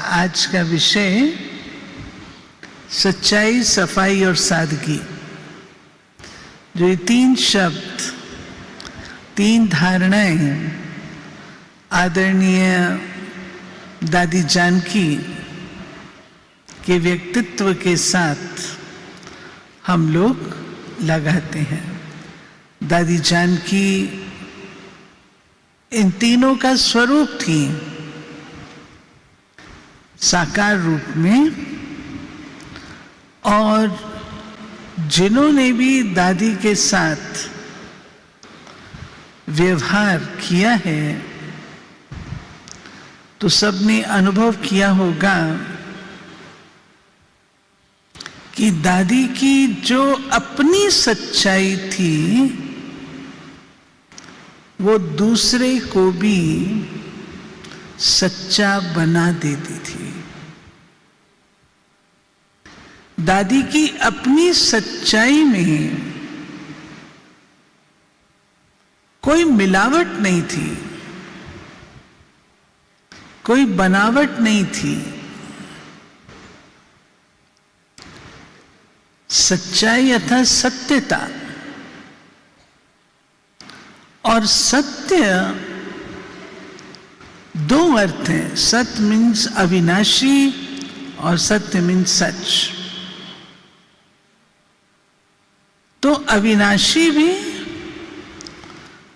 आज का विषय सच्चाई, सफाई और सादगी। जो ये तीन शब्द, तीन धारणाएं आदरणीय दादी जानकी के व्यक्तित्व के साथ हम लोग लगाते हैं। दादी जानकी इन तीनों का स्वरूप थी, साकार रूप में, और जिन्होंने भी दादी के साथ व्यवहार किया है तो सबने अनुभव किया होगा कि दादी की जो अपनी सच्चाई थी वो दूसरे को भी सच्चा बना देती थी। दादी की अपनी सच्चाई में कोई मिलावट नहीं थी, कोई बनावट नहीं थी। सच्चाई अर्थात सत्यता, और सत्य दो अर्थ हैं। सत्य मीन्स अविनाशी और सत्य मीन्स सच। तो अविनाशी भी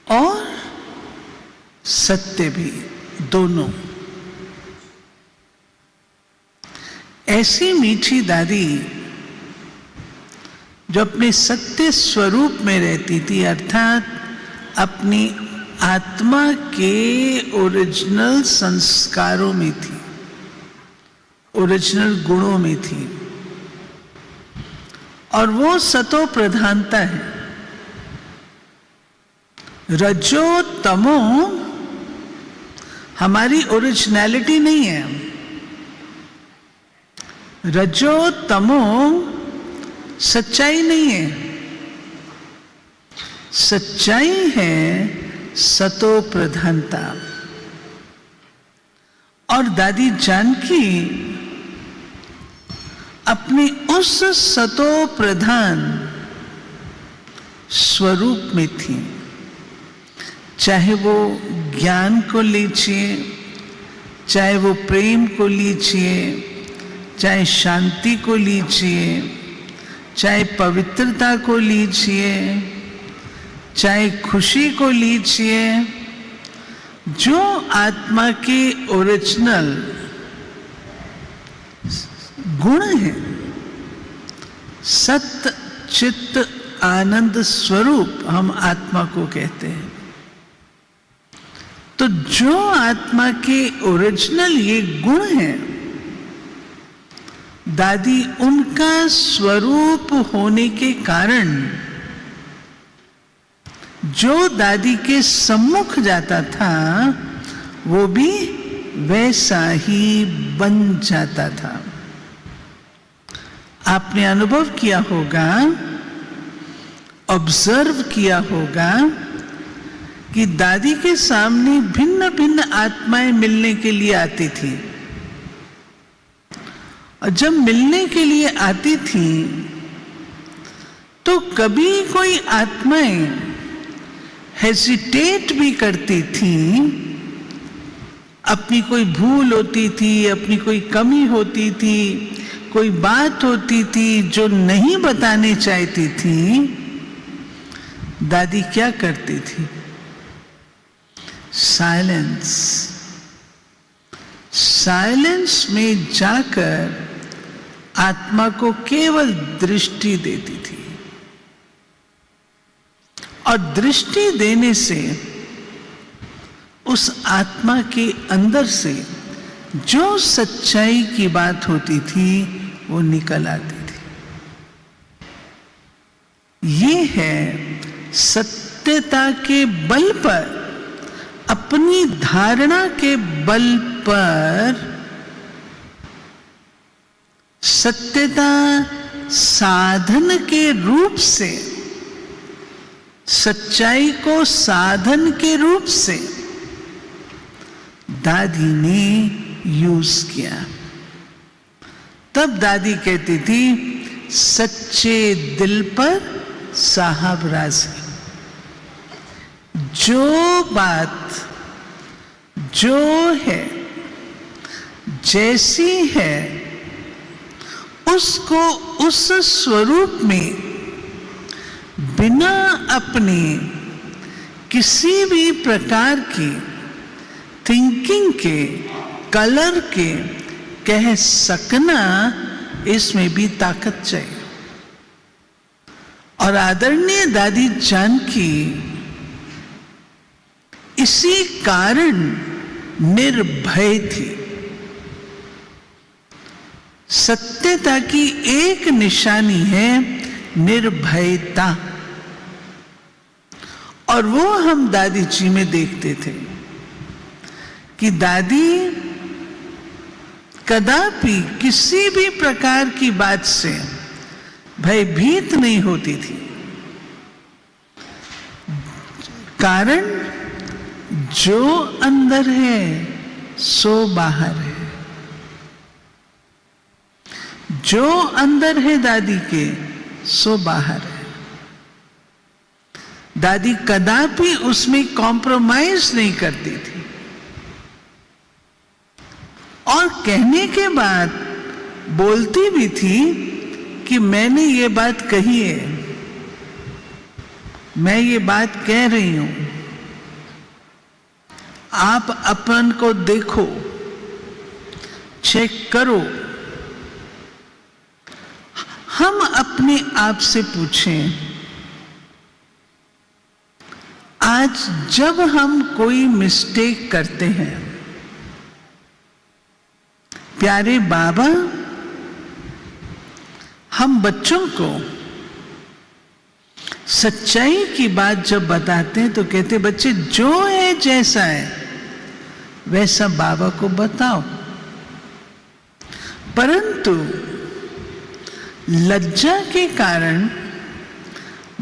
और सत्य भी, दोनों। ऐसी मीठी दादी जो अपने सत्य स्वरूप में रहती थी, अर्थात अपनी आत्मा के ओरिजिनल संस्कारों में थी, ओरिजिनल गुणों में थी, और वो सतो प्रधानता है। रजो तमो हमारी ओरिजिनलिटी नहीं है। रजो तमो सच्चाई नहीं है। सच्चाई है सतो प्रधानता। और दादी जानकी अपने उस सतो प्रधान स्वरूप में थी। चाहे वो ज्ञान को लीजिए, चाहे वो प्रेम को लीजिए, चाहे शांति को लीजिए, चाहे पवित्रता को लीजिए, चाहे खुशी को लीजिए, जो आत्मा के ओरिजिनल गुण है, सत्य चित्त आनंद स्वरूप हम आत्मा को कहते हैं। तो जो आत्मा के ओरिजिनल ये गुण हैं, दादी उनका स्वरूप होने के कारण जो दादी के सम्मुख जाता था वो भी वैसा ही बन जाता था। आपने अनुभव किया होगा, ऑब्जर्व किया होगा कि दादी के सामने भिन्न भिन्न आत्माएं मिलने के लिए आती थी, और जब मिलने के लिए आती थी तो कभी कोई आत्माएं हेजिटेट भी करती थी। अपनी कोई भूल होती थी, अपनी कोई कमी होती थी, कोई बात होती थी जो नहीं बताने चाहती थी। दादी क्या करती थी? साइलेंस। साइलेंस में जाकर आत्मा को केवल दृष्टि देती थी, और दृष्टि देने से उस आत्मा के अंदर से जो सच्चाई की बात होती थी वो निकल आती थी। ये है सत्यता के बल पर, अपनी धारणा के बल पर सत्यता साधन के रूप से, सच्चाई को साधन के रूप से दादी ने यूज किया। तब दादी कहती थी, सच्चे दिल पर साहब राजी। जो बात जो है, जैसी है, उसको उस स्वरूप में बिना अपने किसी भी प्रकार की थिंकिंग के, कलर के कह सकना, इसमें भी ताकत चाहिए। और आदरणीय दादी जानकी इसी कारण निर्भय थी। सत्यता की एक निशानी है निर्भयता, और वो हम दादी जी में देखते थे कि दादी कदापि किसी भी प्रकार की बात से भयभीत नहीं होती थी। कारण जो अंदर है सो बाहर है। जो अंदर है दादी के, सो बाहर है। दादी कदापि उसमें कॉम्प्रोमाइज नहीं करती थी। और कहने के बाद बोलती भी थी कि मैंने ये बात कही है, मैं ये बात कह रही हूं, आप अपन को देखो, चेक करो। हम अपने आप से पूछें, आज जब हम कोई मिस्टेक करते हैं, प्यारे बाबा हम बच्चों को सच्चाई की बात जब बताते हैं तो कहते, बच्चे जो है जैसा है वैसा बाबा को बताओ। परंतु लज्जा के कारण,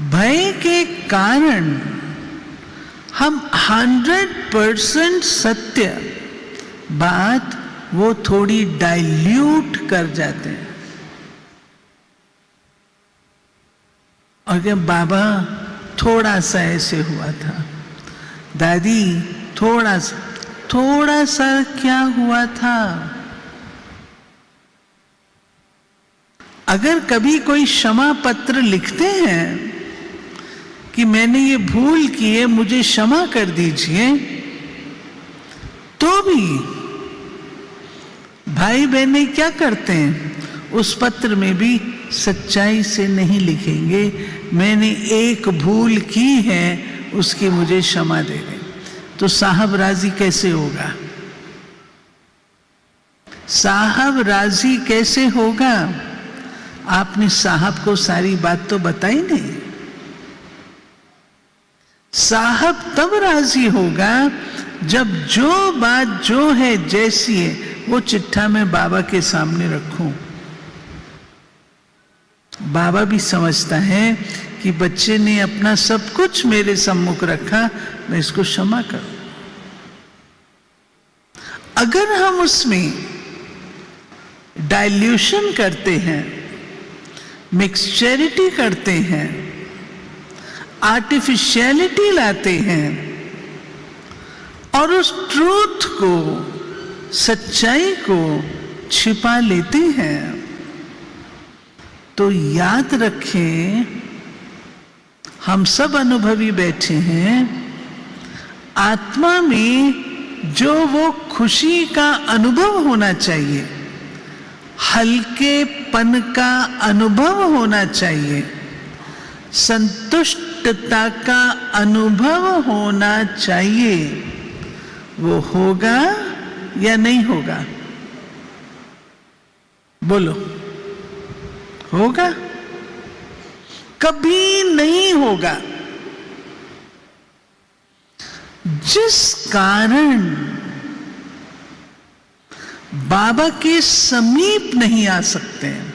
भय के कारण हम 100% सत्य बात वो थोड़ी डाइल्यूट कर जाते हैं। और क्या बाबा थोड़ा सा ऐसे हुआ था, दादी थोड़ा सा क्या हुआ था। अगर कभी कोई क्षमा पत्र लिखते हैं कि मैंने ये भूल की है, मुझे क्षमा कर दीजिए, तो भी भाई बहनें क्या करते हैं, उस पत्र में भी सच्चाई से नहीं लिखेंगे, मैंने एक भूल की है, उसकी मुझे क्षमा दे दें। तो साहब राजी कैसे होगा? साहब राजी कैसे होगा? आपने साहब को सारी बात तो बताई नहीं। साहब तब राजी होगा जब जो बात जो है, जैसी है, वो चिट्ठा में बाबा के सामने रखूं। बाबा भी समझता है कि बच्चे ने अपना सब कुछ मेरे सम्मुख रखा, मैं इसको क्षमा करूं। अगर हम उसमें डाइल्यूशन करते हैं, मिक्सचरिटी करते हैं, आर्टिफिशियलिटी लाते हैं और उस ट्रूथ को, सच्चाई को छिपा लेते हैं, तो याद रखें, हम सब अनुभवी बैठे हैं, आत्मा में जो वो खुशी का अनुभव होना चाहिए, हल्केपन का अनुभव होना चाहिए, संतुष्टता का अनुभव होना चाहिए, वो होगा या नहीं होगा? बोलो, होगा? कभी नहीं होगा। जिस कारण बाबा के समीप नहीं आ सकते हैं,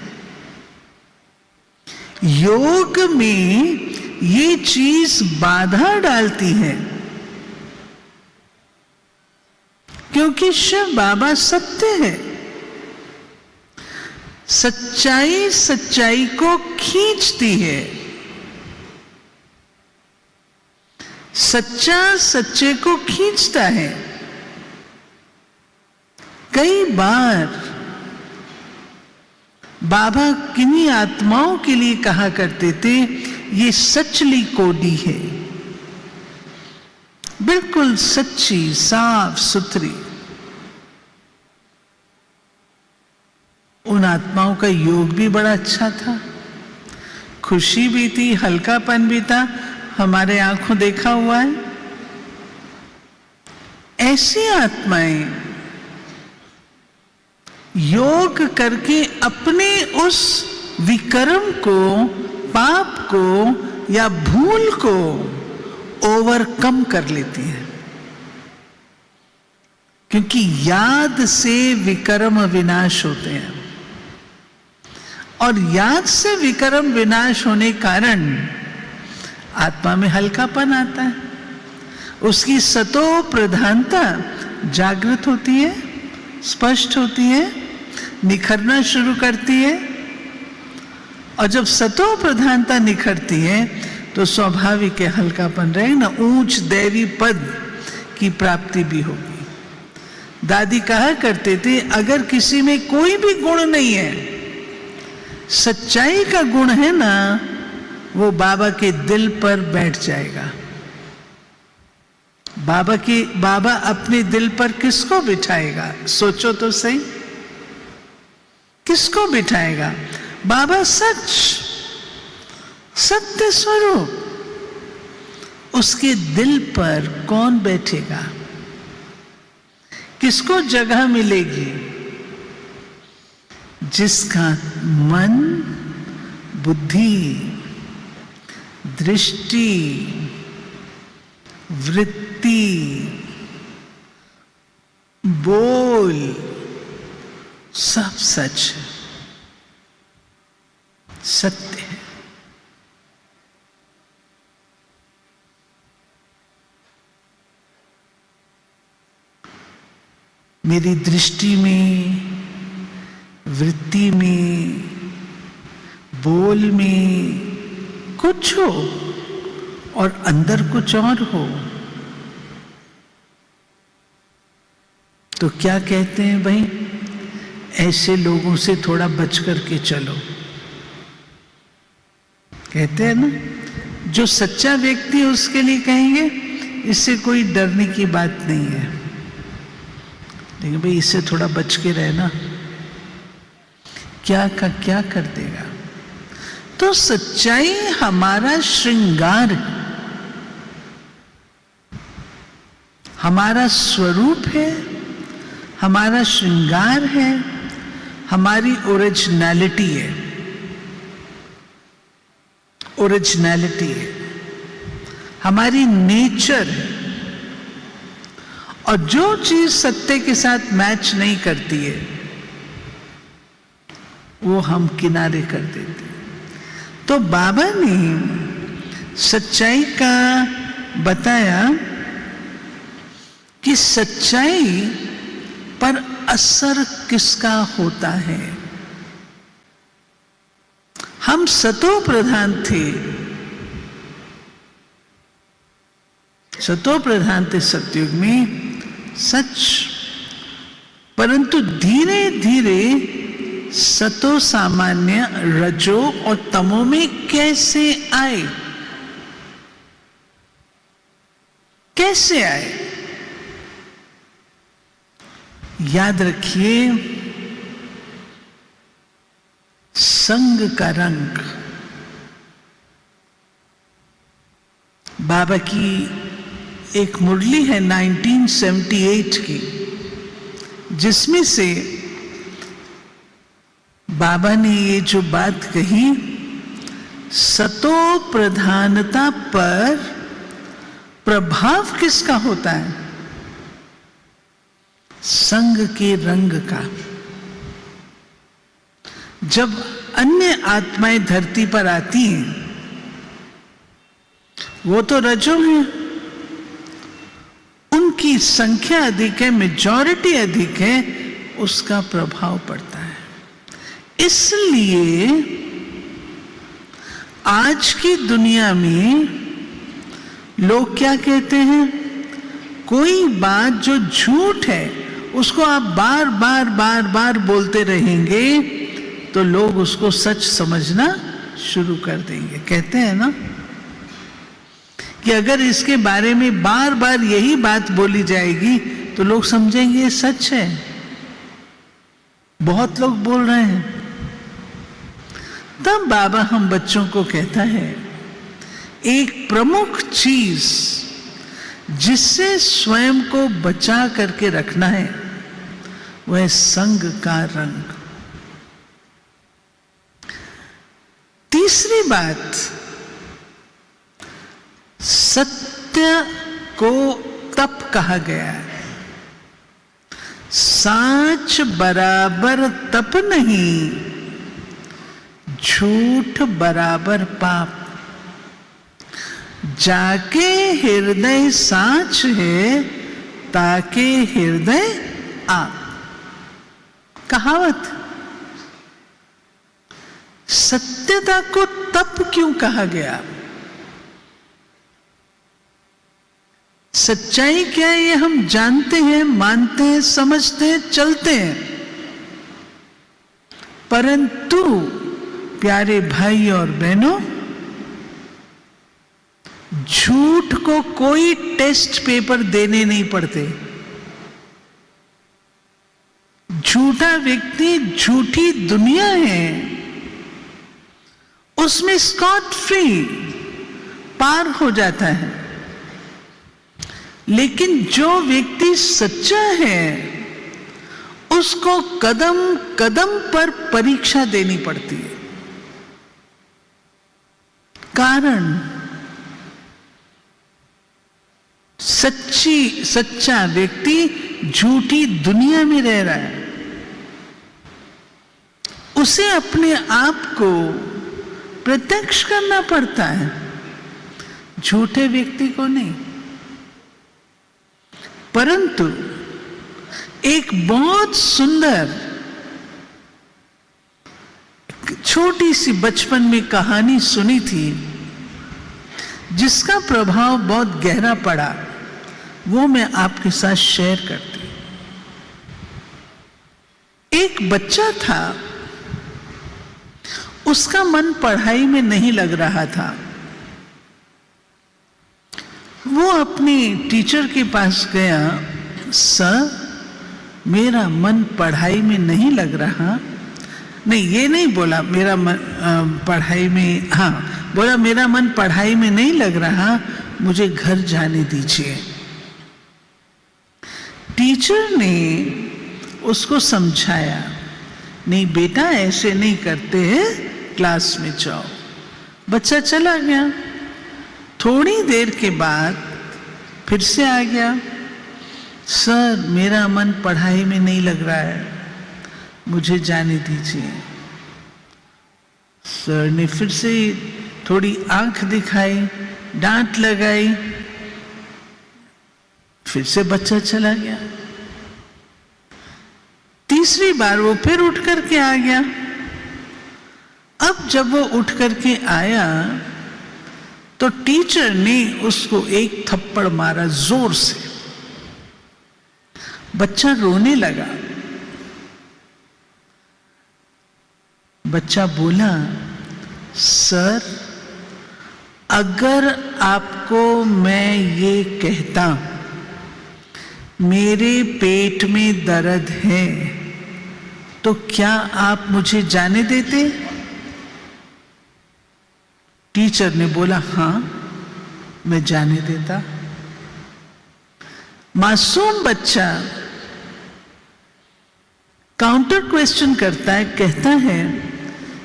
योग में ये चीज बाधा डालती है, क्योंकि शिव बाबा सत्य है। सच्चाई सच्चाई को खींचती है, सच्चा सच्चे को खींचता है। कई बार बाबा किन्हीं आत्माओं के लिए कहा करते थे, ये सचली कोडी है, बिल्कुल सच्ची, साफ सुथरी। उन आत्माओं का योग भी बड़ा अच्छा था, खुशी भी थी, हल्कापन भी था, हमारे आंखों देखा हुआ है। ऐसी आत्माएं योग करके अपने उस विकर्म को, पाप को या भूल को ओवरकम कर लेती है, क्योंकि याद से विकर्म विनाश होते हैं, और याद से विकर्म विनाश होने कारण आत्मा में हल्कापन आता है, उसकी सतो प्रधानता जागृत होती है, स्पष्ट होती है, निखरना शुरू करती है। और जब सतो प्रधानता निखरती है तो स्वाभाविक है हल्कापन रहे ना, ऊंच दैवी पद की प्राप्ति भी होगी। दादी कहा करते थे, अगर किसी में कोई भी गुण नहीं है, सच्चाई का गुण है ना, वो बाबा के दिल पर बैठ जाएगा। बाबा अपने दिल पर किसको बिठाएगा? सोचो तो सही, किसको बिठाएगा? बाबा सच, सत्य स्वरूप, उसके दिल पर कौन बैठेगा? किसको जगह मिलेगी? जिसका मन, बुद्धि, दृष्टि, वृत्ति, बोल सब सच है, सत्य है। मेरी दृष्टि में, वृत्ति में, बोल में कुछ हो और अंदर कुछ और हो, तो क्या कहते हैं भाई, ऐसे लोगों से थोड़ा बच करके चलो। कहते हैं ना, जो सच्चा व्यक्ति है उसके लिए कहेंगे इससे कोई डरने की बात नहीं है, लेकिन भाई इससे थोड़ा बच के रहना, क्या का क्या कर देगा। तो सच्चाई हमारा श्रृंगार है, हमारा स्वरूप है, हमारा श्रृंगार है, हमारी ओरिजिनलिटी है, ओरिजिनलिटी है, हमारी नेचर है। और जो चीज सत्य के साथ मैच नहीं करती है वो हम किनारे कर देते हैं। तो बाबा ने सच्चाई का बताया कि सच्चाई पर असर किसका होता है। हम सतो प्रधान थे, सतो प्रधान थे सतयुग में, सच, परंतु धीरे धीरे सतो सामान्य रजो और तमो में कैसे आए, कैसे आए? याद रखिए, संग का रंग। बाबा की एक मुरली है 1978 की, जिसमें से बाबा ने ये जो बात कही, सतो प्रधानता पर प्रभाव किसका होता है? संग के रंग का। जब अन्य आत्माएं धरती पर आती हैं, वो तो रजो हैं, उनकी संख्या अधिक है, मेजॉरिटी अधिक है, उसका प्रभाव पड़ता है। इसलिए आज की दुनिया में लोग क्या कहते हैं, कोई बात जो झूठ है उसको आप बार बार बार बार बोलते रहेंगे तो लोग उसको सच समझना शुरू कर देंगे। कहते हैं ना कि अगर इसके बारे में बार बार यही बात बोली जाएगी तो लोग समझेंगे ये सच है। बहुत लोग बोल रहे हैं। तब बाबा हम बच्चों को कहता है, एक प्रमुख चीज जिससे स्वयं को बचा करके रखना है वह संग का रंग। तीसरी बात, सत्य को तप कहा गया है। साच बराबर तप नहीं, झूठ बराबर पाप। जाके हृदय साच है, ताके हृदय आप। कहावत। सत्यता को तप क्यों कहा गया? सच्चाई क्या है ये हम जानते हैं, मानते हैं, समझते हैं, चलते हैं, परंतु प्यारे भाई और बहनों, झूठ को कोई टेस्ट पेपर देने नहीं पड़ते। झूठा व्यक्ति, झूठी दुनिया है, उसमें स्कॉट फ्री पार हो जाता है। लेकिन जो व्यक्ति सच्चा है उसको कदम कदम पर परीक्षा देनी पड़ती है। कारण सच्चा व्यक्ति झूठी दुनिया में रह रहा है। उसे अपने आप को प्रत्यक्ष करना पड़ता है, झूठे व्यक्ति को नहीं। परंतु एक बहुत सुंदर छोटी सी बचपन में कहानी सुनी थी जिसका प्रभाव बहुत गहरा पड़ा, वो मैं आपके साथ शेयर करती हूं। एक बच्चा था, उसका मन पढ़ाई में नहीं लग रहा था। वो अपने टीचर के पास गया, सर मेरा मन पढ़ाई में नहीं लग रहा। नहीं, ये नहीं बोला मेरा मन पढ़ाई में, हाँ बोला मेरा मन पढ़ाई में नहीं लग रहा, मुझे घर जाने दीजिए। टीचर ने उसको समझाया, नहीं बेटा ऐसे नहीं करते हैं, क्लास में जाओ। बच्चा चला गया। थोड़ी देर के बाद फिर से आ गया, सर मेरा मन पढ़ाई में नहीं लग रहा है, मुझे जाने दीजिए। सर ने फिर से थोड़ी आंख दिखाई, डांट लगाई, फिर से बच्चा चला गया। तीसरी बार वो फिर उठ करके आ गया। अब जब वो उठ करके आया तो टीचर ने उसको एक थप्पड़ मारा जोर से। बच्चा रोने लगा। बच्चा बोला, सर अगर आपको मैं ये कहता मेरे पेट में दर्द है तो क्या आप मुझे जाने देते? टीचर ने बोला, हां मैं जाने देता। मासूम बच्चा काउंटर क्वेश्चन करता है, कहता है,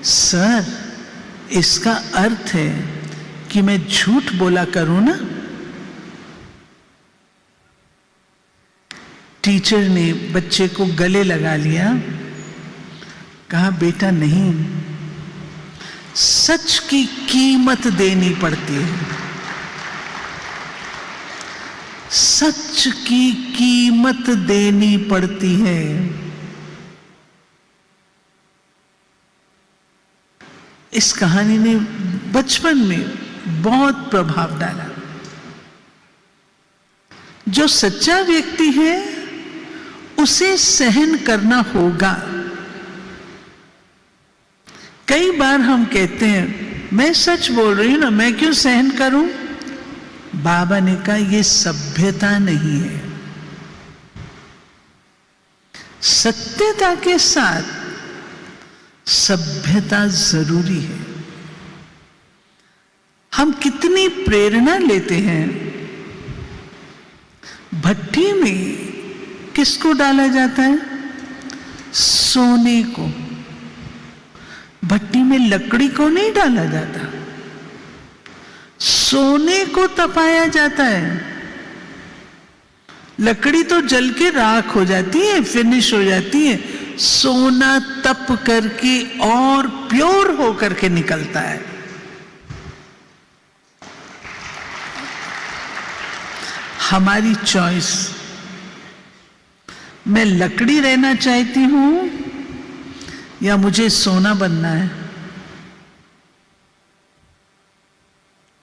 सर इसका अर्थ है कि मैं झूठ बोला करूं ना? टीचर ने बच्चे को गले लगा लिया, कहा बेटा नहीं, सच की कीमत देनी पड़ती है। सच की कीमत देनी पड़ती है। इस कहानी ने बचपन में बहुत प्रभाव डाला। जो सच्चा व्यक्ति है उसे सहन करना होगा। कई बार हम कहते हैं मैं सच बोल रही हूं ना, मैं क्यों सहन करूं? बाबा ने कहा यह सभ्यता नहीं है। सत्यता के साथ सभ्यता जरूरी है। हम कितनी प्रेरणा लेते हैं। भट्टी में किसको डाला जाता है? सोने को। भट्टी में लकड़ी को नहीं डाला जाता, सोने को तपाया जाता है। लकड़ी तो जल के राख हो जाती है, फिनिश हो जाती है। सोना तप करके और प्योर हो करके निकलता है। हमारी चॉइस। मैं लकड़ी रहना चाहती हूं या मुझे सोना बनना है?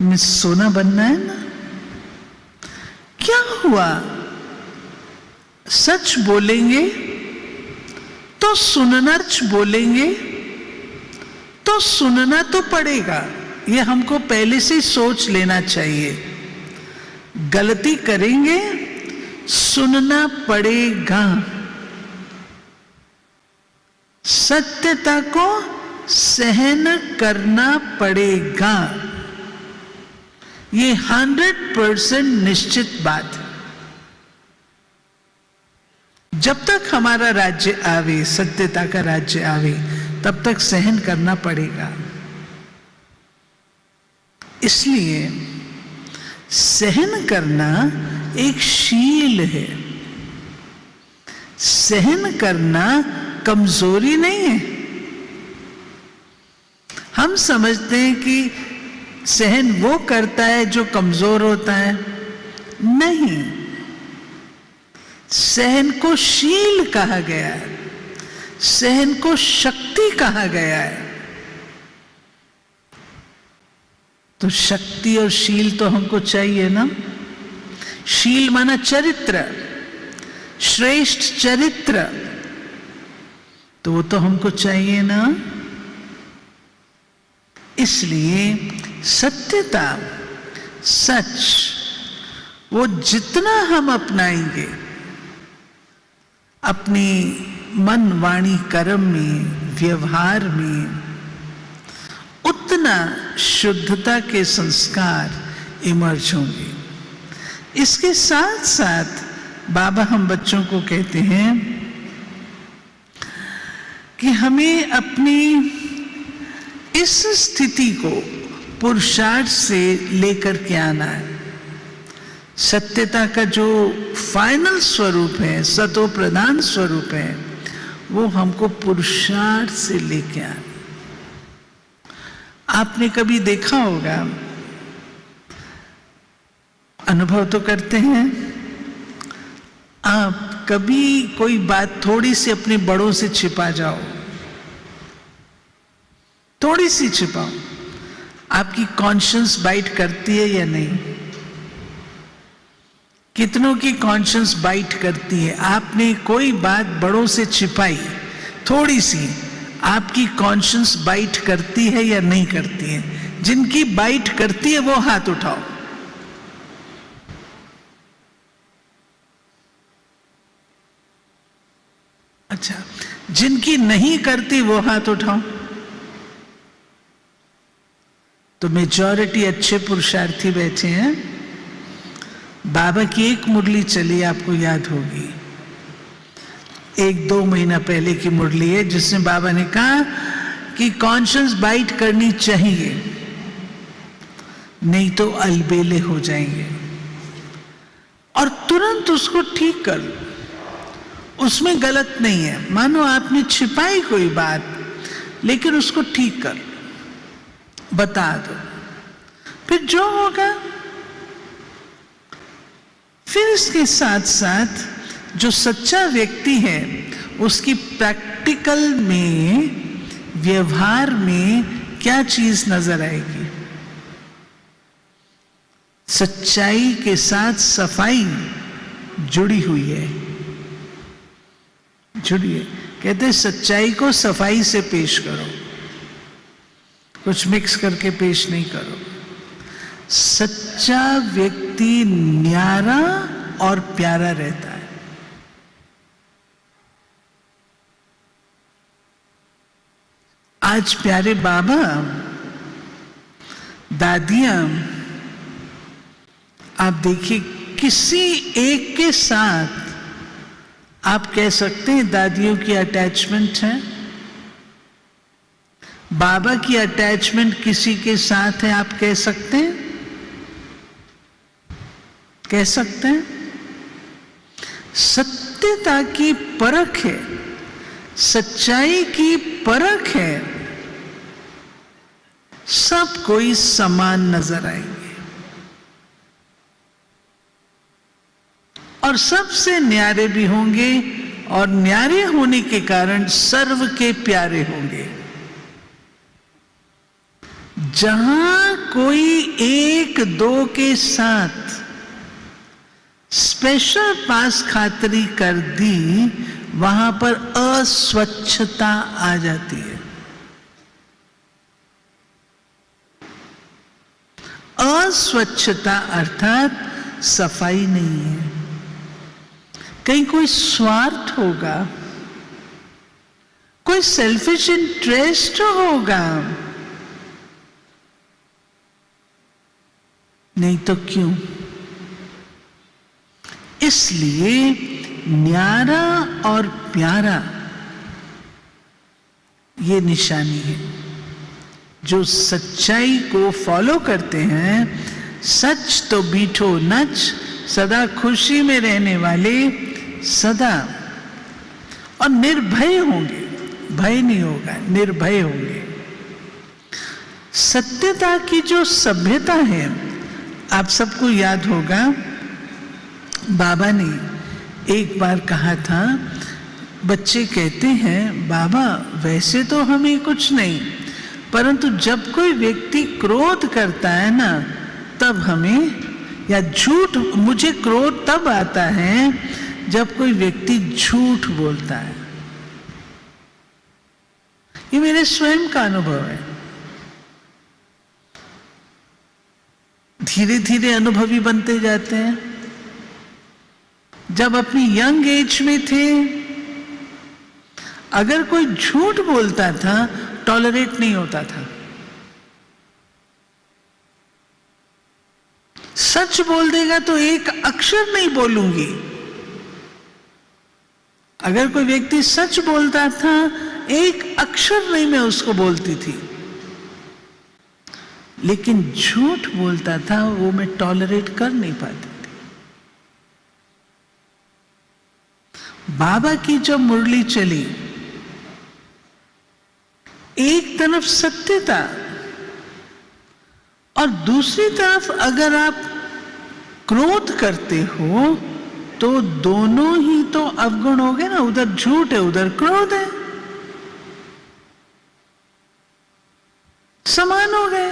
मैं सोना बनना है ना। क्या हुआ? सच बोलेंगे तो सुनना, सच बोलेंगे तो सुनना तो पड़ेगा। ये हमको पहले से सोच लेना चाहिए। गलती करेंगे, सुनना पड़ेगा। सत्यता को सहन करना पड़ेगा। ये 100% निश्चित बात है। जब तक हमारा राज्य आवे, सत्यता का राज्य आवे, तब तक सहन करना पड़ेगा। इसलिए सहन करना एक शील है। सहन करना कमजोरी नहीं है। हम समझते हैं कि सहन वो करता है जो कमजोर होता है। नहीं, सहन को शील कहा गया है, सहन को शक्ति कहा गया है। तो शक्ति और शील तो हमको चाहिए ना। शील माना चरित्र, श्रेष्ठ चरित्र, तो वो तो हमको चाहिए ना। इसलिए सत्यता, सच, वो जितना हम अपनाएंगे अपनी मन, वाणी, कर्म में, व्यवहार में, उतना शुद्धता के संस्कार इमर्ज होंगे। इसके साथ साथ बाबा हम बच्चों को कहते हैं कि हमें अपनी इस स्थिति को पुरुषार्थ से लेकर के आना है। सत्यता का जो फाइनल स्वरूप है, सतो प्रधान स्वरूप है, वो हमको पुरुषार्थ से लेके आना। आपने कभी देखा होगा, अनुभव तो करते हैं, आप कभी कोई बात थोड़ी सी अपने बड़ों से छिपा जाओ, थोड़ी सी छिपाओ, आपकी कॉन्शियंस बाइट करती है या नहीं? कितनों की कॉन्शियंस बाइट करती है? आपने कोई बात बड़ों से छिपाई थोड़ी सी, आपकी कॉन्शियंस बाइट करती है या नहीं करती है? जिनकी बाइट करती है वो हाथ उठाओ। अच्छा, जिनकी नहीं करती वो हाथ उठाओ। तो मेजॉरिटी अच्छे पुरुषार्थी बैठे हैं। बाबा की एक मुरली चली, आपको याद होगी, 1-2 महीना पहले की मुरली है, जिसमें बाबा ने कहा कि कॉन्शियस बाइट करनी चाहिए, नहीं तो अलबेले हो जाएंगे। और तुरंत उसको ठीक कर लो, उसमें गलत नहीं है। मानो आपने छिपाई कोई बात, लेकिन उसको ठीक कर लो, बता दो, फिर जो होगा। फिर इसके साथ साथ जो सच्चा व्यक्ति है, उसकी प्रैक्टिकल में, व्यवहार में क्या चीज नजर आएगी? सच्चाई के साथ सफाई जुड़ी हुई है, जुड़ी है। कहते हैं सच्चाई को सफाई से पेश करो, कुछ मिक्स करके पेश नहीं करो। सच्चा व्यक्ति न्यारा और प्यारा रहता है। आज प्यारे बाबा दादियां, आप देखिए किसी एक के साथ आप कह सकते हैं दादियों की अटैचमेंट है, बाबा की अटैचमेंट किसी के साथ है, आप कह सकते हैं, कह सकते हैं। सत्यता की परख है, सच्चाई की परख है, सब कोई समान नजर आएंगे और सबसे न्यारे भी होंगे, और न्यारे होने के कारण सर्व के प्यारे होंगे। जहां कोई एक दो के साथ स्पेशल पास खातरी कर दी, वहां पर अस्वच्छता आ जाती है। अस्वच्छता अर्थात सफाई नहीं है, कहीं कोई स्वार्थ होगा, कोई सेल्फिश इंटरेस्ट होगा, नहीं तो क्यों? इसलिए न्यारा और प्यारा ये निशानी है। जो सच्चाई को फॉलो करते हैं, सच तो बीठो नच, सदा खुशी में रहने वाले सदा और निर्भय होंगे, भय नहीं होगा, निर्भय होंगे। सत्यता की जो सभ्यता है, आप सबको याद होगा बाबा ने एक बार कहा था, बच्चे कहते हैं बाबा वैसे तो हमें कुछ नहीं, परंतु जब कोई व्यक्ति क्रोध करता है ना, तब हमें, या झूठ, मुझे क्रोध तब आता है जब कोई व्यक्ति झूठ बोलता है। ये मेरे स्वयं का अनुभव है। धीरे धीरे अनुभवी बनते जाते हैं। जब अपनी यंग एज में थे, अगर कोई झूठ बोलता था टॉलरेट नहीं होता था, सच बोल देगा तो एक अक्षर नहीं बोलूंगी। अगर कोई व्यक्ति सच बोलता था, एक अक्षर नहीं मैं उसको बोलती थी, लेकिन झूठ बोलता था वो मैं टॉलरेट कर नहीं पाती थी। बाबा की जब मुरली चली, एक तरफ सत्यता और दूसरी तरफ अगर आप क्रोध करते हो तो दोनों ही तो अवगुण हो गए ना, उधर झूठ है उधर क्रोध है, समान हो गए।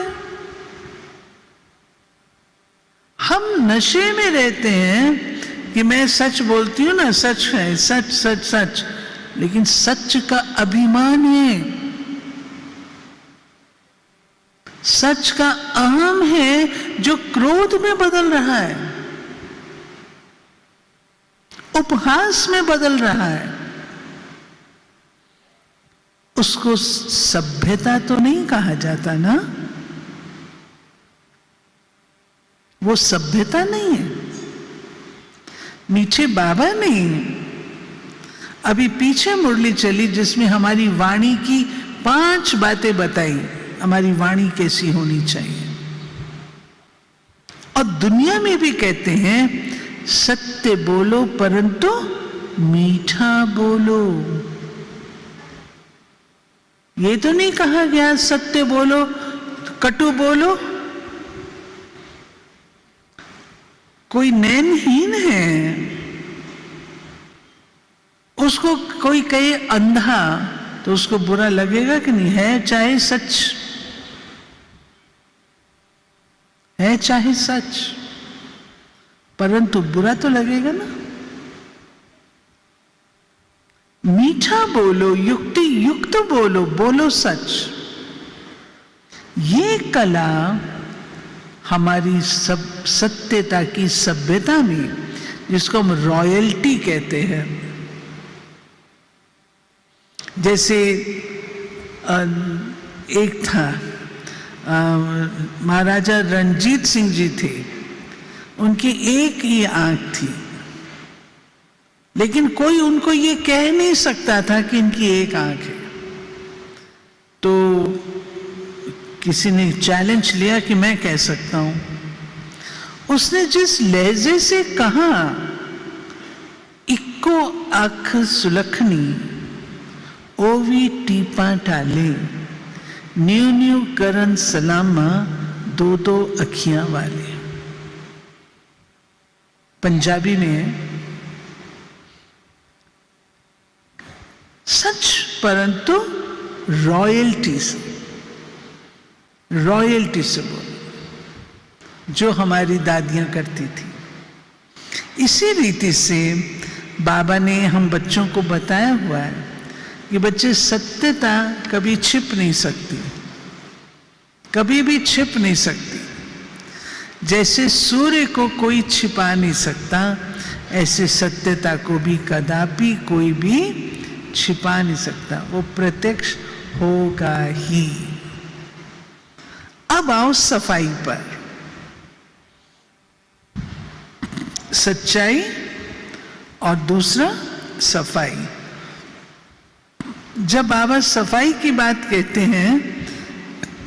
हम नशे में रहते हैं कि मैं सच बोलती हूं ना, सच है, सच सच सच, लेकिन सच का अभिमान है, सच का अहम है जो क्रोध में बदल रहा है, उपहास में बदल रहा है। उसको सभ्यता तो नहीं कहा जाता ना, वो सभ्यता नहीं है। मीठे बाबा ने अभी पीछे मुरली चली जिसमें हमारी वाणी की 5 बातें बताई, हमारी वाणी कैसी होनी चाहिए। और दुनिया में भी कहते हैं सत्य बोलो परंतु मीठा बोलो। ये तो नहीं कहा गया सत्य बोलो कटु बोलो। कोई नैनहीन है, उसको कोई कहे अंधा तो उसको बुरा लगेगा कि नहीं? है चाहे सच, है चाहे सच, परंतु बुरा तो लगेगा ना। मीठा बोलो, युक्ति युक्त बोलो, बोलो सच। ये कला हमारी सब सत्यता की सभ्यता में, जिसको हम रॉयल्टी कहते हैं, जैसे एक था महाराजा रणजीत सिंह जी थे, उनकी एक ही आंख थी, लेकिन कोई उनको ये कह नहीं सकता था कि इनकी एक आंख है। तो किसी ने चैलेंज लिया कि मैं कह सकता हूं। उसने जिस लहजे से कहा, इक्को अख सुलखनी ओवी टीपा टाले, न्यू न्यू करन सलामा दो दो अखियां वाले। पंजाबी में है, सच परंतु रॉयल्टी से बोलो, जो हमारी दादियां करती थी। इसी रीति से बाबा ने हम बच्चों को बताया हुआ है कि बच्चे, सत्यता कभी छिप नहीं सकती, कभी भी छिप नहीं सकती। जैसे सूर्य को कोई छिपा नहीं सकता, ऐसे सत्यता को भी कदापि कोई भी छिपा नहीं सकता, वो प्रत्यक्ष होगा ही। अब आओ सफाई पर। सच्चाई और दूसरा सफाई। जब बाबा सफाई की बात कहते हैं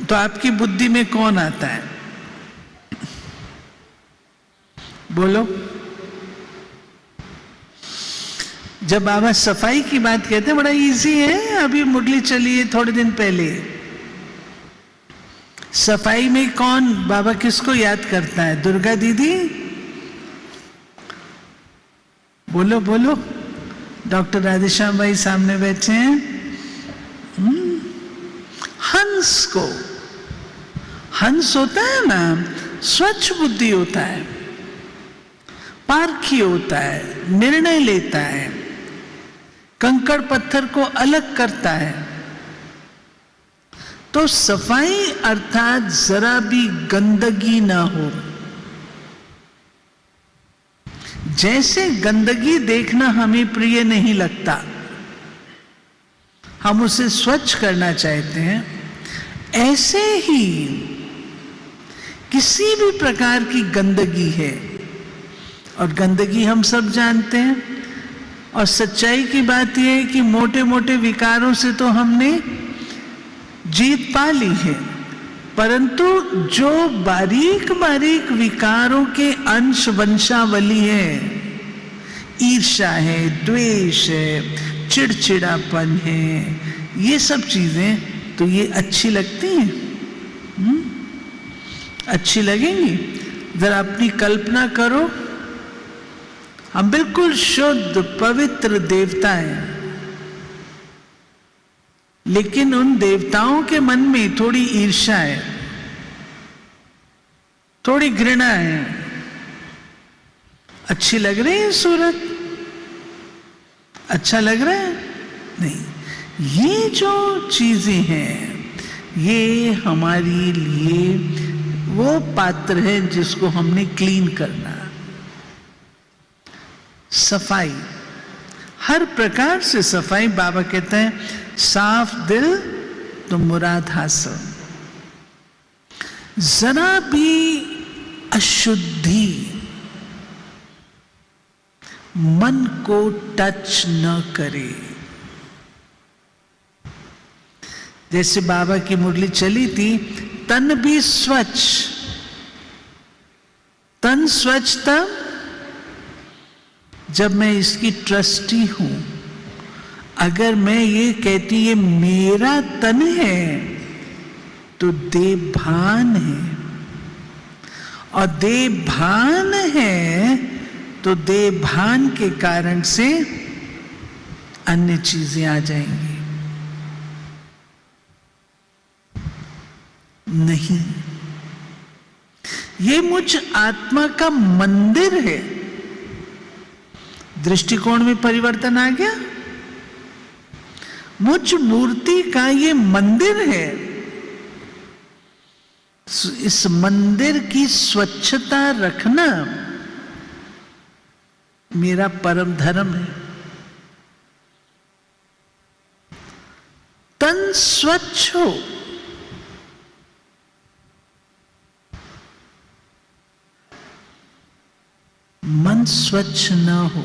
तो आपकी बुद्धि में कौन आता है? बोलो। जब बाबा सफाई की बात कहते हैं, बड़ा इजी है, अभी मुरली चली है थोड़े दिन पहले। सफाई में कौन बाबा किसको याद करता है? दुर्गा दीदी, बोलो बोलो। डॉक्टर राधेश्याम भाई सामने बैठे हैं। हंस को, हंस होता है ना, स्वच्छ बुद्धि होता है, पारखी होता है, निर्णय लेता है, कंकड़ पत्थर को अलग करता है। तो सफाई अर्थात जरा भी गंदगी ना हो। जैसे गंदगी देखना हमें प्रिय नहीं लगता, हम उसे स्वच्छ करना चाहते हैं, ऐसे ही किसी भी प्रकार की गंदगी है, और गंदगी हम सब जानते हैं। और सच्चाई की बात यह है कि मोटे मोटे विकारों से तो हमने जीत पा ली है, परंतु जो बारीक बारीक विकारों के अंश वंशावली है, ईर्ष्या है, द्वेष है, चिड़चिड़ापन है, ये सब चीजें तो ये अच्छी लगती हैं? अच्छी लगेंगी? जरा अपनी कल्पना करो, हम बिल्कुल शुद्ध पवित्र देवता हैं, लेकिन उन देवताओं के मन में थोड़ी ईर्ष्या है, थोड़ी घृणा है। अच्छी लग रही है सूरत? अच्छा लग रहा है? नहीं। ये जो चीजें हैं, ये हमारे लिए वो पात्र है जिसको हमने क्लीन करना। सफाई, हर प्रकार से सफाई। बाबा कहते हैं साफ दिल तो मुराद हासिल। जरा भी अशुद्धि मन को टच न करे। जैसे बाबा की मुरली चली थी, तन भी स्वच्छ। तन स्वच्छ तब जब मैं इसकी ट्रस्टी हूं। अगर मैं ये कहती ये मेरा तन है, तो देवभान है, और देवभान है तो देवभान के कारण से अन्य चीजें आ जाएंगी। नहीं, ये मुझ आत्मा का मंदिर है। दृष्टिकोण में परिवर्तन आ गया। मुझ मूर्ति का ये मंदिर है। इस मंदिर की स्वच्छता रखना मेरा परम धर्म है। तन स्वच्छ हो, मन स्वच्छ ना हो,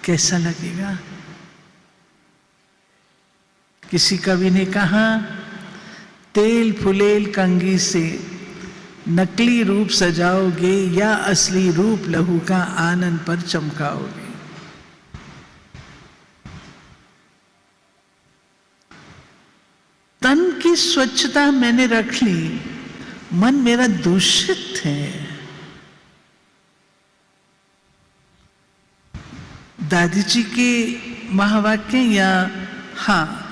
कैसा लगेगा? किसी कवि ने कहा, तेल फुलेल कंघी से नकली रूप सजाओगे या असली रूप लहू का आनन पर चमकाओगे। तन की स्वच्छता मैंने रख ली, मन मेरा दूषित है। दादी जी के महावाक्य या हाँ,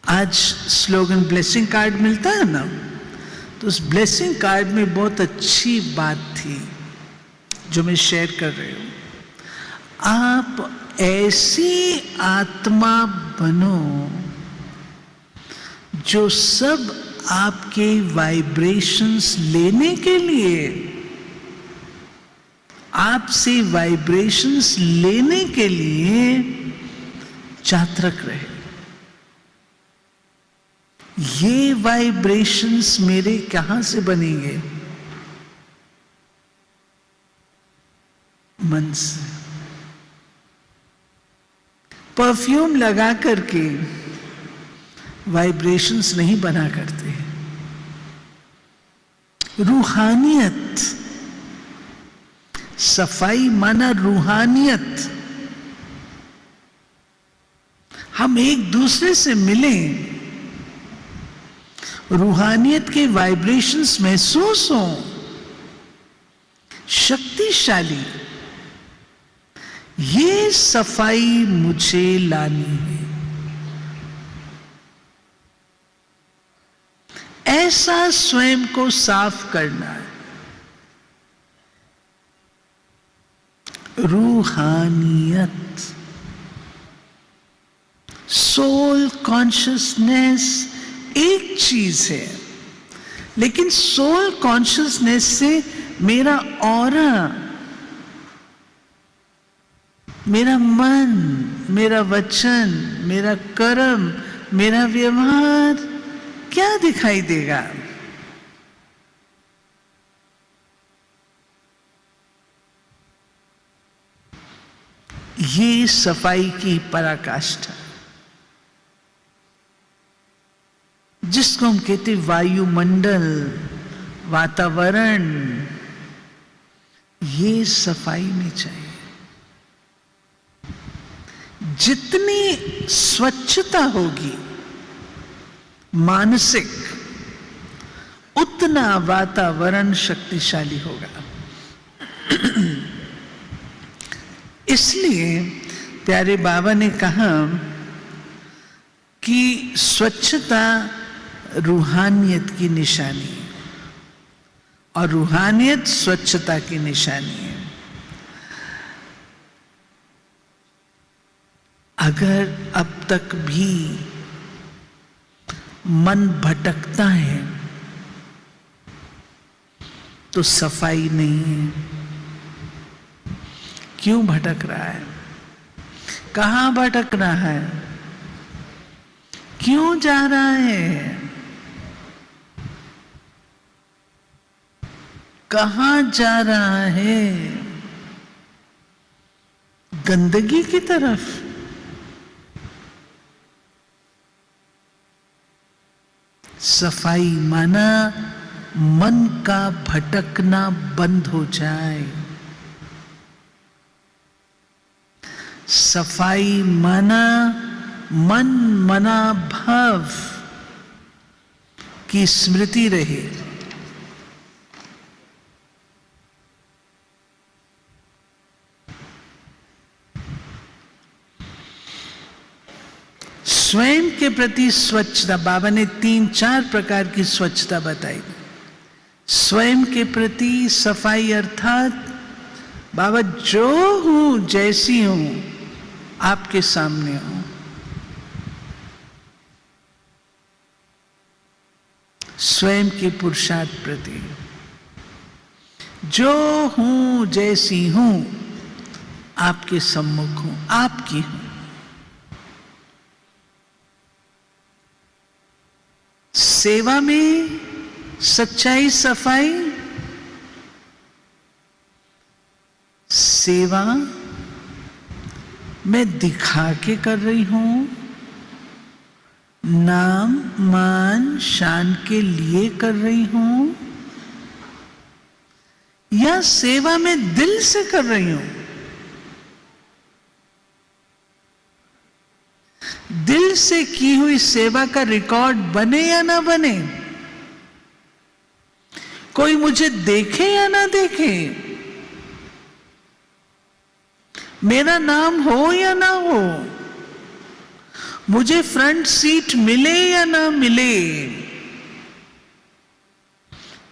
आज स्लोगन ब्लेसिंग कार्ड मिलता है ना, तो उस ब्लेसिंग कार्ड में बहुत अच्छी बात थी जो मैं शेयर कर रही हूं। आप ऐसी आत्मा बनो जो सब आपके वाइब्रेशंस लेने के लिए, आपसे वाइब्रेशंस लेने के लिए जागृत रहे। ये वाइब्रेशंस मेरे कहां से बनेंगे? मन से। परफ्यूम लगा करके वाइब्रेशंस नहीं बना करते। रूहानियत, सफाई माना रूहानियत। हम एक दूसरे से मिलें, रूहानियत के वाइब्रेशंस महसूस हो, शक्तिशाली। ये सफाई मुझे लानी है। ऐसा स्वयं को साफ करना है। रूहानियत, सोल कॉन्शियसनेस एक चीज है, लेकिन सोल कॉन्शियसनेस से मेरा ऑरा, मेरा मन, मेरा वचन, मेरा कर्म, मेरा व्यवहार क्या दिखाई देगा? ये सफाई की पराकाष्ठा, जिसको हम कहते वायुमंडल, वातावरण, ये सफाई में चाहिए। जितनी स्वच्छता होगी मानसिक, उतना वातावरण शक्तिशाली होगा। इसलिए प्यारे बाबा ने कहा कि स्वच्छता रूहानियत की निशानी है और रूहानियत स्वच्छता की निशानी है। अगर अब तक भी मन भटकता है तो सफाई नहीं है। क्यों भटक रहा है? कहां भटक रहा है? क्यों जा रहा है? कहां जा रहा है? गंदगी की तरफ। सफाई माना मन का भटकना बंद हो जाए। सफाई माना मन मना भाव की स्मृति रहे। स्वयं के प्रति स्वच्छता, बाबा ने 3-4 प्रकार की स्वच्छता बताई। स्वयं के प्रति सफाई अर्थात बाबा जो हूं, जैसी हूं, आपके सामने हूं। स्वयं के पुरुषार्थ प्रति जो हूं, जैसी हूं, आपके सम्मुख हूं, आपकी हूं। सेवा में सच्चाई, सफाई। सेवा मैं दिखा के कर रही हूं, नाम मान शान के लिए कर रही हूं, या सेवा में दिल से कर रही हूं? दिल से की हुई सेवा का रिकॉर्ड बने या ना बने, कोई मुझे देखे या ना देखे, मेरा नाम हो या ना हो, मुझे फ्रंट सीट मिले या ना मिले,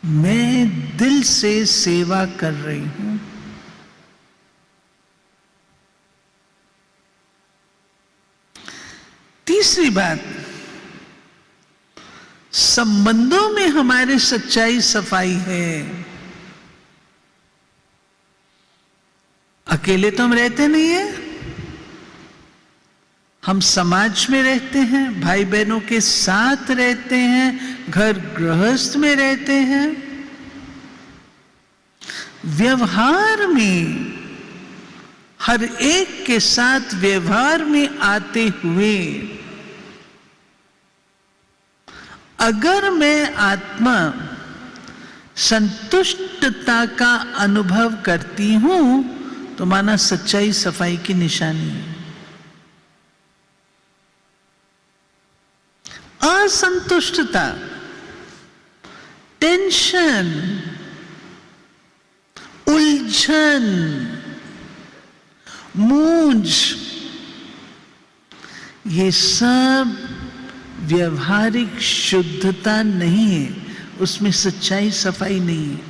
मैं दिल से सेवा कर रही हूं। तीसरी बात, संबंधों में हमारे सच्चाई, सफाई है। अकेले तो हम रहते नहीं है, हम समाज में रहते हैं, भाई बहनों के साथ रहते हैं, घर गृहस्थ में रहते हैं। व्यवहार में हर एक के साथ व्यवहार में आते हुए अगर मैं आत्मा संतुष्टता का अनुभव करती हूं तो माना सच्चाई, सफाई की निशानी है। असंतुष्टता, टेंशन, उलझन, मूंझ, ये सब व्यवहारिक शुद्धता नहीं है, उसमें सच्चाई, सफाई नहीं है।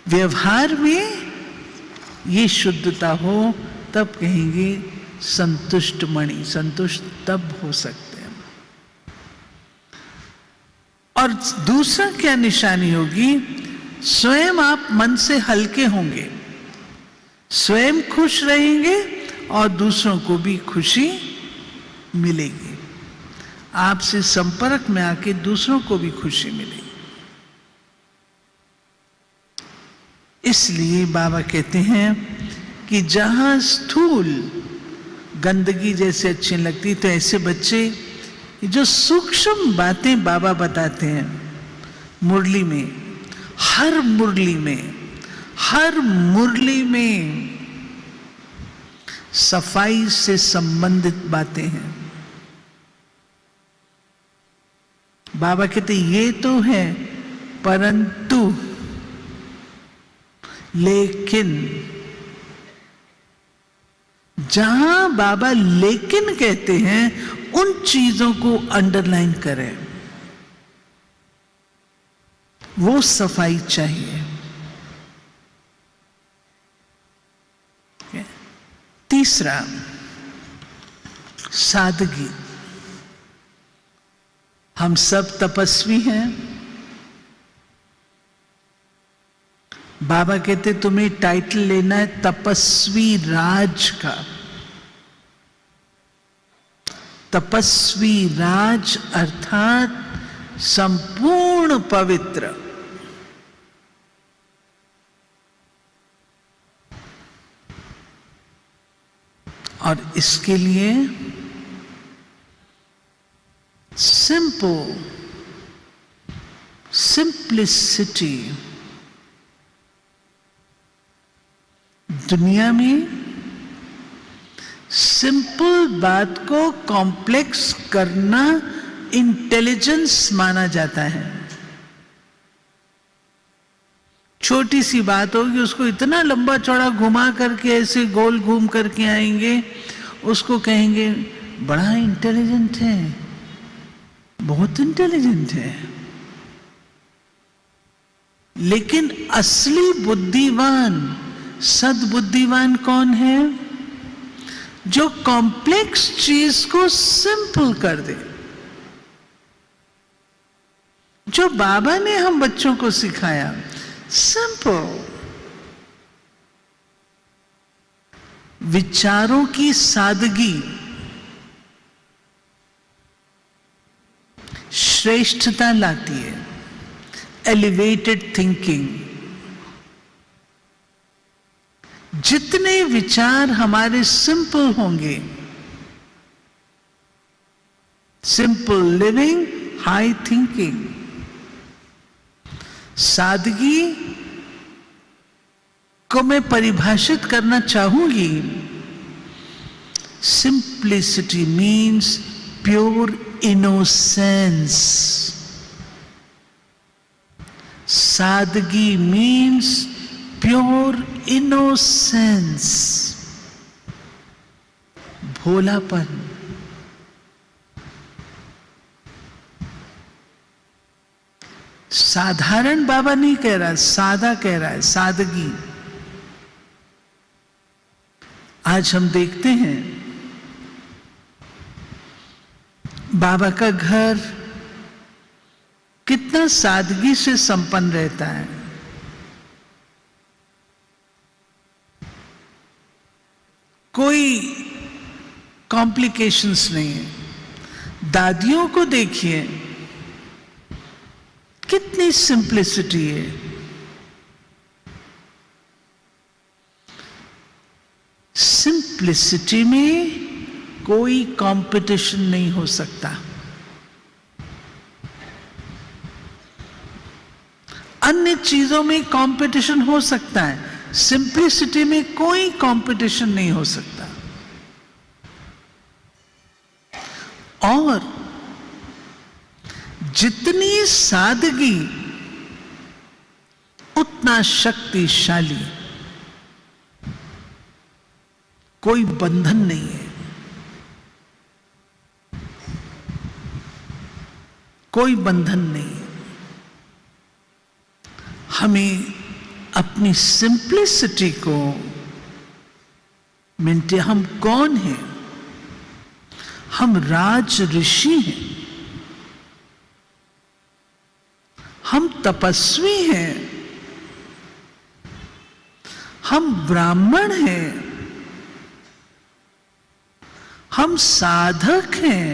व्यवहार में ये शुद्धता हो तब कहेंगे संतुष्ट मणि, संतुष्ट तब हो सकते हैं। और दूसरा क्या निशानी होगी? स्वयं आप मन से हल्के होंगे, स्वयं खुश रहेंगे और दूसरों को भी खुशी मिलेगी। आपसे संपर्क में आके दूसरों को भी खुशी मिलेगी। इसलिए बाबा कहते हैं कि जहां स्थूल गंदगी जैसे अच्छी लगती, तो ऐसे बच्चे जो सूक्ष्म बातें बाबा बताते हैं मुरली में, हर मुरली में सफाई से संबंधित बातें हैं। बाबा कहते ये तो है, परंतु, लेकिन, जहां बाबा लेकिन कहते हैं उन चीजों को अंडरलाइन करें, वो सफाई चाहिए। तीसरा, सादगी। हम सब तपस्वी हैं। बाबा कहते तुम्हें टाइटल लेना है तपस्वी राज का। तपस्वी राज अर्थात संपूर्ण पवित्र। और इसके लिए सिंप्लिसिटी। दुनिया में सिंपल बात को कॉम्प्लेक्स करना इंटेलिजेंस माना जाता है। छोटी सी बात होगी उसको इतना लंबा चौड़ा घुमा करके ऐसे गोल घूम करके आएंगे, उसको कहेंगे बड़ा इंटेलिजेंट है, बहुत इंटेलिजेंट है। लेकिन असली बुद्धिमान, सद्बुद्धिमान कौन है? जो कॉम्प्लेक्स चीज को सिंपल कर दे। जो बाबा ने हम बच्चों को सिखाया, सिंपल। विचारों की सादगी श्रेष्ठता लाती है, एलिवेटेड थिंकिंग। जितने विचार हमारे सिंपल होंगे, सिंपल लिविंग, हाई थिंकिंग, सादगी को मैं परिभाषित करना चाहूंगी। Simplicity means pure innocence. सादगी मीन्स प्योर इनोसेंस, भोलापन। साधारण बाबा नहीं कह रहा, सादा कह रहा है, सादगी। आज हम देखते हैं बाबा का घर कितना सादगी से संपन्न रहता है। कोई कॉम्प्लिकेशंस नहीं है। दादियों को देखिए, कितनी सिंप्लिसिटी है। सिंप्लिसिटी में कोई कंपटीशन नहीं हो सकता। अन्य चीजों में कंपटीशन हो सकता है, सिंप्लिसिटी में कोई कंपटीशन नहीं हो सकता। और जितनी सादगी उतना शक्तिशाली। कोई बंधन नहीं है, कोई बंधन नहीं है। हमें अपनी सिंप्लिसिटी को मिनटे, हम कौन हैं? हम राज ऋषि हैं, हम तपस्वी हैं, हम ब्राह्मण हैं, हम साधक हैं,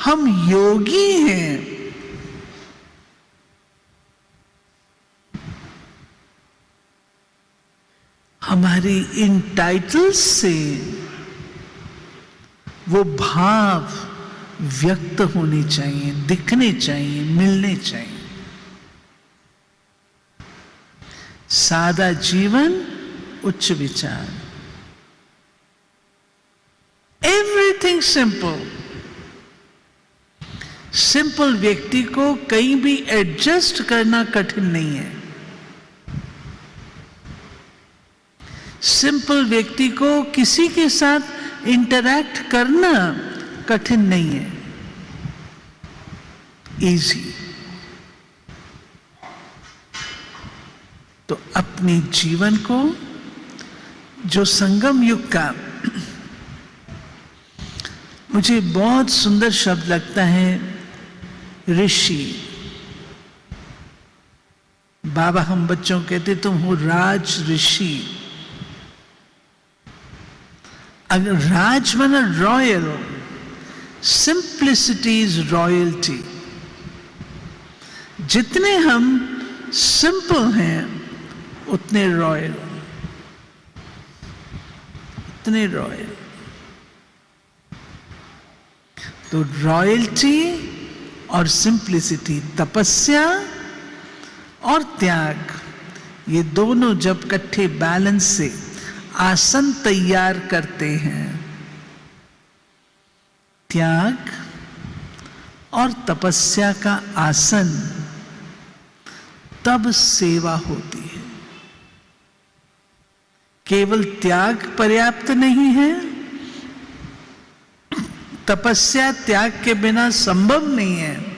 हम योगी हैं। हमारी इन टाइटल्स से वो भाव व्यक्त होने चाहिए, दिखने चाहिए, मिलने चाहिए। सादा जीवन, उच्च विचार, एवरीथिंग सिंपल। सिंपल व्यक्ति को कहीं भी एडजस्ट करना कठिन नहीं है। सिंपल व्यक्ति को किसी के साथ इंटरैक्ट करना कठिन नहीं है, इजी। तो अपने जीवन को, जो संगम युग का मुझे बहुत सुंदर शब्द लगता है, ऋषि। बाबा हम बच्चों कहते तुम हो राज ऋषि। अगर राज माना रॉयल, सिंप्लिसिटी इज रॉयल्टी। जितने हम सिंपल हैं उतने रॉयल, उतने रॉयल। तो रॉयल्टी और सिंप्लिसिटी, तपस्या और त्याग, ये दोनों जब इकट्ठे बैलेंस से आसन तैयार करते हैं, त्याग और तपस्या का आसन, तब सेवा होती है। केवल त्याग पर्याप्त नहीं है, तपस्या त्याग के बिना संभव नहीं है।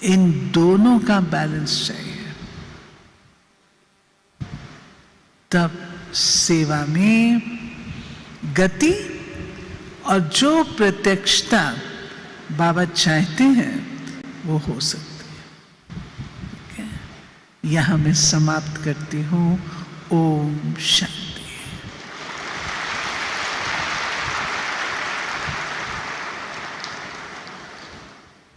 इन दोनों का बैलेंस चाहिए, तब सेवा में गति और जो प्रत्यक्षता बाबा चाहते हैं वो हो सकती है। यहां मैं समाप्त करती हूं। ओम शांति।